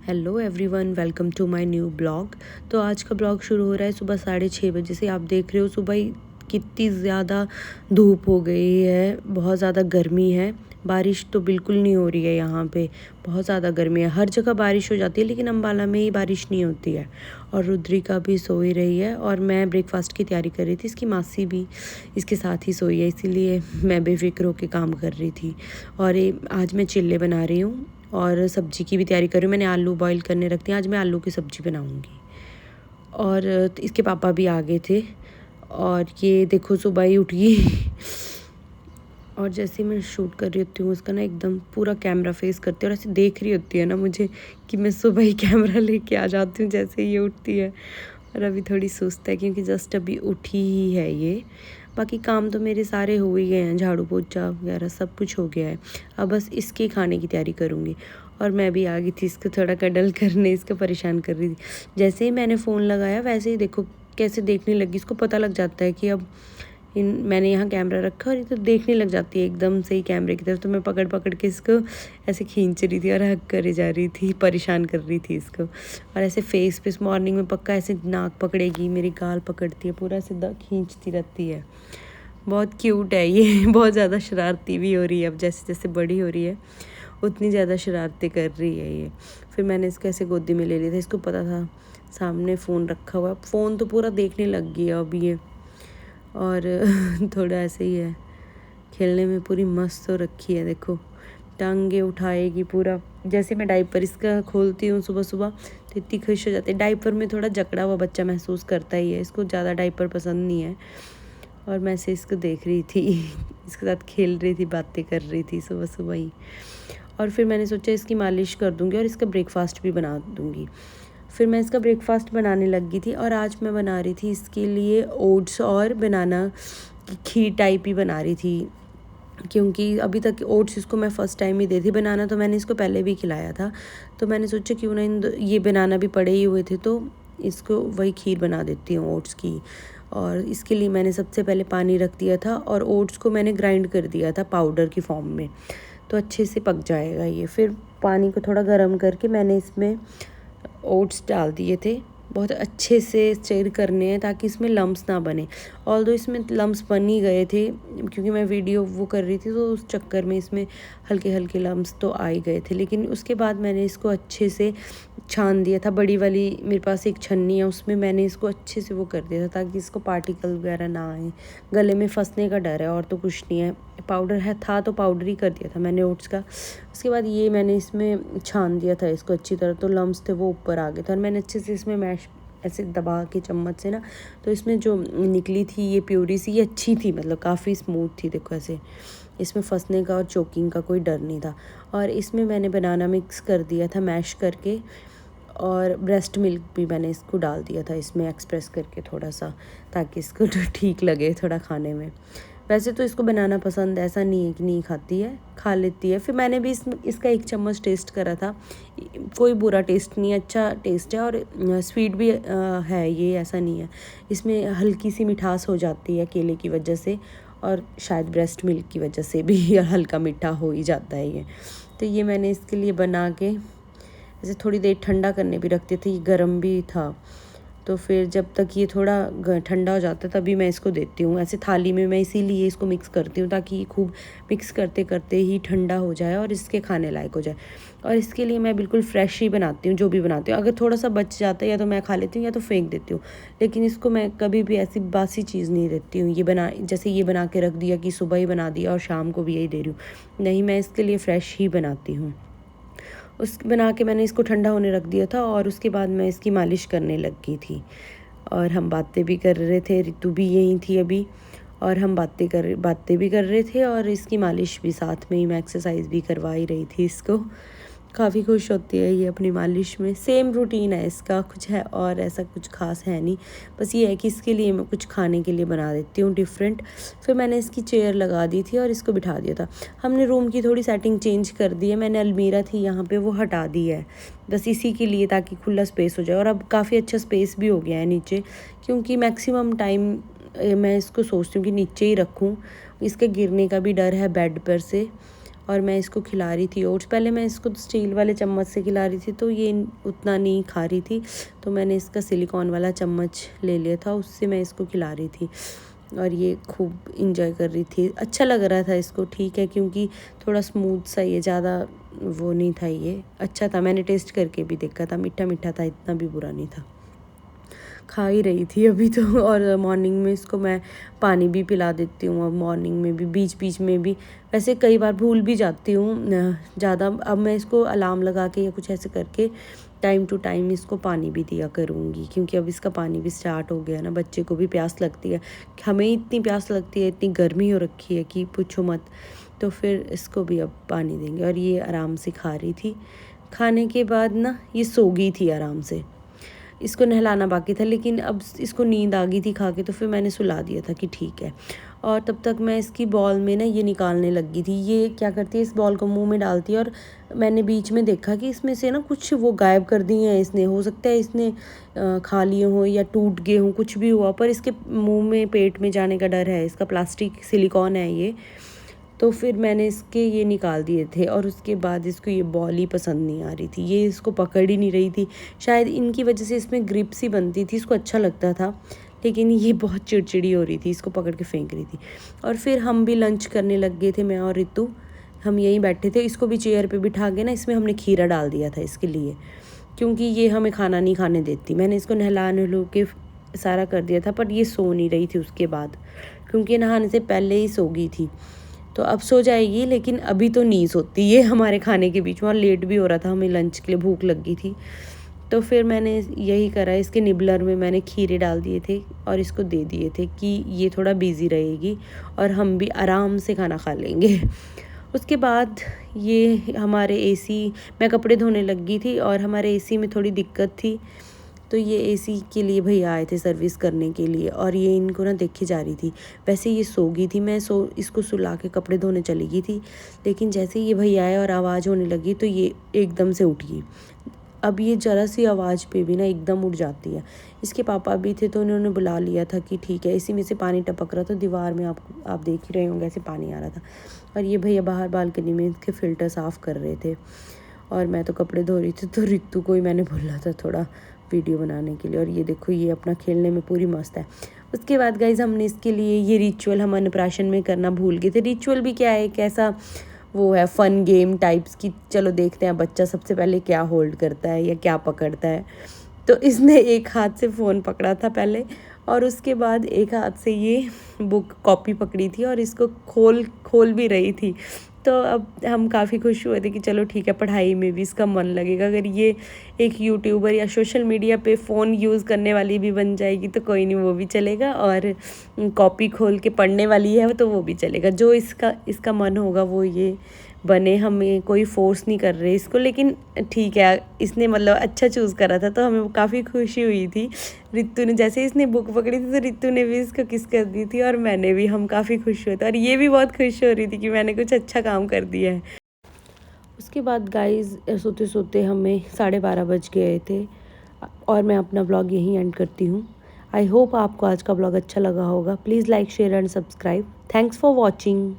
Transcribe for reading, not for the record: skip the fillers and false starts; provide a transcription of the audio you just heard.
Hello everyone, welcome to my new blog. तो आज का ब्लॉग शुरू हो रहा है सुबह 6:30 बजे से। आप देख रहे हो सुबह ही कितनी ज़्यादा धूप हो गई है, बहुत ज़्यादा गर्मी है। बारिश तो बिल्कुल नहीं हो रही है यहाँ पे, बहुत ज़्यादा गर्मी है। हर जगह बारिश हो जाती है लेकिन अम्बाला में ही बारिश नहीं होती है। और रुद्रिका भी सो ही रही है और मैं ब्रेकफास्ट की तैयारी कर रही थी। इसकी मासी भी इसके साथ ही सोई है, इसीलिए मैं बेफिक्र होकर काम कर रही थी। और आज मैं चिल्ले बना रही हूँ और सब्जी की भी तैयारी कर रही हूँ। मैंने आलू बॉईल करने रख दिए, आज मैं आलू की सब्ज़ी बनाऊँगी। और इसके पापा भी आ गए थे और ये देखो सुबह ही उठ गई। और जैसे मैं शूट कर रही होती हूँ उसका ना एकदम पूरा कैमरा फेस करती है और ऐसे देख रही होती है ना मुझे कि मैं सुबह ही कैमरा लेके आ जाती हूँ जैसे ये उठती है। और अभी थोड़ी सुस्त है क्योंकि जस्ट अभी उठी ही है ये। बाकी काम तो मेरे सारे हो ही गए हैं, झाड़ू पोछा वगैरह सब कुछ हो गया है। अब बस इसके खाने की तैयारी करूँगी। और मैं भी आ गई थी इसको थोड़ा कडल करने, इसको परेशान कर रही थी। जैसे ही मैंने फ़ोन लगाया वैसे ही देखो कैसे देखने लगी। इसको पता लग जाता है कि अब मैंने यहाँ कैमरा रखा और ये तो देखने लग जाती है एकदम से ही कैमरे की तरफ। तो मैं पकड़ पकड़ के इसको ऐसे खींच रही थी और हक करे जा रही थी, परेशान कर रही थी इसको। और ऐसे फेस पे मॉर्निंग में पक्का ऐसे नाक पकड़ेगी, मेरी गाल पकड़ती है, पूरा ऐसे खींचती रहती है। बहुत क्यूट है ये। बहुत ज़्यादा शरारती भी हो रही है, अब जैसे जैसे बड़ी हो रही है उतनी ज़्यादा शरारतें कर रही है ये। फिर मैंने इसको ऐसे गोदी में ले लिया था, इसको पता था सामने फ़ोन रखा हुआ है। फ़ोन तो पूरा देखने लग गई है अब ये। और थोड़ा ऐसे ही है, खेलने में पूरी मस्त हो रखी है। देखो टांगे उठाएगी पूरा। जैसे मैं डाइपर इसका खोलती हूँ सुबह सुबह तो इतनी खुश हो जाती है। डाइपर में थोड़ा जकड़ा हुआ बच्चा महसूस करता ही है, इसको ज़्यादा डाइपर पसंद नहीं है। और मैं से इसको देख रही थी, इसके साथ खेल रही थी, बातें कर रही थी सुबह सुबह ही। और फिर मैंने सोचा इसकी मालिश कर दूँगी और इसका ब्रेकफास्ट भी बना दूँगी। फिर मैं इसका ब्रेकफास्ट बनाने लग गई थी और आज मैं बना रही थी इसके लिए ओट्स और बनाना की खीर टाइप ही बना रही थी। क्योंकि अभी तक ओट्स इसको मैं फ़र्स्ट टाइम ही दी थी, बनाना तो मैंने इसको पहले भी खिलाया था। तो मैंने सोचा क्यों ना ये बनाना भी पड़े ही हुए थे तो इसको वही खीर बना देती हूँ ओट्स की। और इसके लिए मैंने सबसे पहले पानी रख दिया था और ओट्स को मैंने ग्राइंड कर दिया था पाउडर की फॉर्म में, तो अच्छे से पक जाएगा ये। फिर पानी को थोड़ा गर्म करके मैंने इसमें ओट्स डाल दिए थे। बहुत अच्छे से स्टर करने हैं ताकि इसमें लम्स ना बने। ऑल्दो इसमें लम्स बन ही गए थे क्योंकि मैं वीडियो वो कर रही थी तो उस चक्कर में इसमें हल्के हल्के लम्स तो आ ही गए थे। लेकिन उसके बाद मैंने इसको अच्छे से छान दिया था। बड़ी वाली मेरे पास एक छन्नी है, उसमें मैंने इसको अच्छे से वो कर दिया था ताकि इसको पार्टिकल वगैरह ना आए। गले में फंसने का डर है और तो कुछ नहीं है। पाउडर है था तो पाउडर ही कर दिया था मैंने ओट्स का। उसके बाद ये मैंने इसमें छान दिया था इसको अच्छी तरह, तो लम्स थे वो ऊपर आ गए थे। और मैंने अच्छे से इसमें मैश ऐसे दबा के चम्मच से ना, तो इसमें जो निकली थी ये प्यूरी सी, ये अच्छी थी, मतलब काफ़ी स्मूथ थी। देखो ऐसे इसमें फंसने का और चोकिंग का कोई डर नहीं था। और इसमें मैंने बनाना मिक्स कर दिया था मैश करके, और ब्रेस्ट मिल्क भी मैंने इसको डाल दिया था इसमें एक्सप्रेस करके थोड़ा सा, ताकि इसको ठीक लगे थोड़ा खाने में। वैसे तो इसको बनाना पसंद है, ऐसा नहीं है कि नहीं खाती है, खा लेती है। फिर मैंने भी इसका 1 चम्मच टेस्ट करा था, कोई बुरा टेस्ट नहीं है, अच्छा टेस्ट है। और स्वीट भी है ये, ऐसा नहीं है। इसमें हल्की सी मिठास हो जाती है केले की वजह से, और शायद ब्रेस्ट मिल्क की वजह से भी हल्का मीठा हो ही जाता है ये। तो ये मैंने इसके लिए बना के ऐसे थोड़ी देर ठंडा करने भी रखते थे, ये गर्म भी था। तो फिर जब तक ये थोड़ा ठंडा हो जाता है तभी मैं इसको देती हूँ। ऐसे थाली में मैं इसीलिए इसको मिक्स करती हूँ ताकि ये खूब मिक्स करते करते ही ठंडा हो जाए और इसके खाने लायक हो जाए। और इसके लिए मैं बिल्कुल फ्रेश ही बनाती हूँ, जो भी बनाती हूँ। अगर थोड़ा सा बच जाता है या तो मैं खा लेती हूँ या तो फेंक देती हूँ। लेकिन इसको मैं कभी भी ऐसी बासी चीज़ नहीं देती हूँ। जैसे ये बना के रख दिया कि सुबह ही बना दिया और शाम को भी यही दे रही हूँ, नहीं, मैं इसके लिए फ़्रेश ही बनाती हूँ। बना के मैंने इसको ठंडा होने रख दिया था और उसके बाद मैं इसकी मालिश करने लग गई थी। और हम बातें भी कर रहे थे, रितु भी यहीं थी अभी, और हम बातें भी कर रहे थे और इसकी मालिश भी साथ में ही, मैं एक्सरसाइज भी करवा ही रही थी इसको। काफ़ी खुश होती है ये अपनी मालिश में। सेम रूटीन है इसका, कुछ है और ऐसा कुछ खास है नहीं। बस ये है कि इसके लिए मैं कुछ खाने के लिए बना देती हूँ डिफरेंट। फिर मैंने इसकी चेयर लगा दी थी और इसको बिठा दिया था। हमने रूम की थोड़ी सेटिंग चेंज कर दी है, मैंने अलमीरा थी यहाँ पे वो हटा दी है, बस इसी के लिए, ताकि खुला स्पेस हो जाए। और अब काफ़ी अच्छा स्पेस भी हो गया है नीचे, क्योंकि मैक्सिमम टाइम मैं इसको सोचती हूँ कि नीचे ही रखूँ। इसके गिरने का भी डर है बेड पर से, और मैं इसको खिला रही थी ओट्स। पहले मैं इसको स्टील वाले चम्मच से खिला रही थी तो ये उतना नहीं खा रही थी, तो मैंने इसका सिलिकॉन वाला चम्मच ले लिया था, उससे मैं इसको खिला रही थी और ये खूब इंजॉय कर रही थी। अच्छा लग रहा था इसको, ठीक है, क्योंकि थोड़ा स्मूथ सा, ये ज़्यादा वो नहीं था, ये अच्छा था। मैंने टेस्ट करके भी देखा था, मीठा मीठा था, इतना भी बुरा नहीं था। खा ही रही थी अभी तो। और मॉर्निंग में इसको मैं पानी भी पिला देती हूँ, अब मॉर्निंग में भी, बीच बीच में भी। वैसे कई बार भूल भी जाती हूँ ज़्यादा, अब मैं इसको अलार्म लगा के या कुछ ऐसे करके टाइम टू टाइम इसको पानी भी दिया करूँगी, क्योंकि अब इसका पानी भी स्टार्ट हो गया ना। बच्चे को भी प्यास लगती है, हमें इतनी प्यास लगती है, इतनी गर्मी हो रखी है कि पूछो मत। तो फिर इसको भी अब पानी देंगे। और ये आराम से खा रही थी। खाने के बाद ना ये सो गई थी आराम से। इसको नहलाना बाकी था, लेकिन अब इसको नींद आ गई थी खा के, तो फिर मैंने सुला दिया था कि ठीक है। और तब तक मैं इसकी बॉल में ना ये निकालने लगी थी। ये क्या करती है, इस बॉल को मुंह में डालती है, और मैंने बीच में देखा कि इसमें से ना कुछ वो गायब कर दिए हैं इसने। हो सकता है इसने खा लिए हों या टूट गए हों, कुछ भी हुआ, पर इसके मुंह में पेट में जाने का डर है। इसका प्लास्टिक सिलिकॉन है ये। तो फिर मैंने इसके ये निकाल दिए थे, और उसके बाद इसको ये बॉल ही पसंद नहीं आ रही थी, ये इसको पकड़ ही नहीं रही थी। शायद इनकी वजह से इसमें ग्रिप सी बनती थी, इसको अच्छा लगता था, लेकिन ये बहुत चिड़चिड़ी हो रही थी, इसको पकड़ के फेंक रही थी। और फिर हम भी लंच करने लग गए थे, मैं और रितु। हम यहीं बैठे थे, इसको भी चेयर पे बिठा के ना, इसमें हमने खीरा डाल दिया था इसके लिए, क्योंकि ये हमें खाना नहीं खाने देती। मैंने इसको नहला नहलू के सारा कर दिया था, पर ये सो नहीं रही थी उसके बाद, क्योंकि नहाने से पहले ही सो गई थी। तो अब सो जाएगी, लेकिन अभी तो नहीं सोती ये हमारे खाने के बीच में, और लेट भी हो रहा था, हमें लंच के लिए भूख लग गई थी। तो फिर मैंने यही करा, इसके निबलर में मैंने खीरे डाल दिए थे और इसको दे दिए थे कि ये थोड़ा बिज़ी रहेगी और हम भी आराम से खाना खा लेंगे। उसके बाद ये हमारे एसी, मैं कपड़े धोने लग गई थी और हमारे एसी में थोड़ी दिक्कत थी, तो ये एसी के लिए भैया आए थे सर्विस करने के लिए, और ये इनको ना देखी जा रही थी। वैसे ये सो गई थी, मैं इसको सुला के कपड़े धोने चली गई थी, लेकिन जैसे ये भैया आए और आवाज़ होने लगी तो ये एकदम से उठ गई। अब ये ज़रा सी आवाज़ पे भी ना एकदम उठ जाती है। इसके पापा भी थे तो उन्होंने बुला लिया था कि ठीक है। इसी में से पानी टपक रहा था दीवार में, आप देख ही रहे होंगे, ऐसे पानी आ रहा था। और ये भैया बाहर बालकनी में इसके फ़िल्टर साफ़ कर रहे थे, और मैं तो कपड़े धो रही थी। तो रितु को ही मैंने बोला था थोड़ा वीडियो बनाने के लिए, और ये देखो ये अपना खेलने में पूरी मस्त है। उसके बाद गाइज़ हमने इसके लिए ये रिचुअल हम अन्नप्राशन में करना भूल गए थे। रिचुअल भी क्या है, कैसा वो है, फ़न गेम टाइप्स की। चलो देखते हैं बच्चा सबसे पहले क्या होल्ड करता है या क्या पकड़ता है। तो इसने एक हाथ से फ़ोन पकड़ा था पहले, और उसके बाद एक हाथ से ये बुक कॉपी पकड़ी थी, और इसको खोल भी रही थी। तो अब हम काफ़ी खुश हुए थे कि चलो ठीक है, पढ़ाई में भी इसका मन लगेगा। अगर ये एक यूट्यूबर या सोशल मीडिया पे फ़ोन यूज़ करने वाली भी बन जाएगी तो कोई नहीं, वो भी चलेगा, और कॉपी खोल के पढ़ने वाली है तो वो भी चलेगा। जो इसका मन होगा वो ये बने, हमें कोई फोर्स नहीं कर रहे इसको, लेकिन ठीक है, इसने मतलब अच्छा चूज़ करा था, तो हमें काफ़ी खुशी हुई थी। रितु ने जैसे इसने बुक पकड़ी थी तो रितु ने भी इसको किस कर दी थी, और मैंने भी, हम काफ़ी खुश हुए थे, और ये भी बहुत खुश हो रही थी कि मैंने कुछ अच्छा काम कर दिया है। उसके बाद गाइज़ सोते सोते हमें 12:30 बज गए थे, और मैं अपना ब्लॉग यहीं एंड करती हूँ। आई होप आपको आज का ब्लॉग अच्छा लगा होगा। Please like, share and subscribe. Thanks for watching.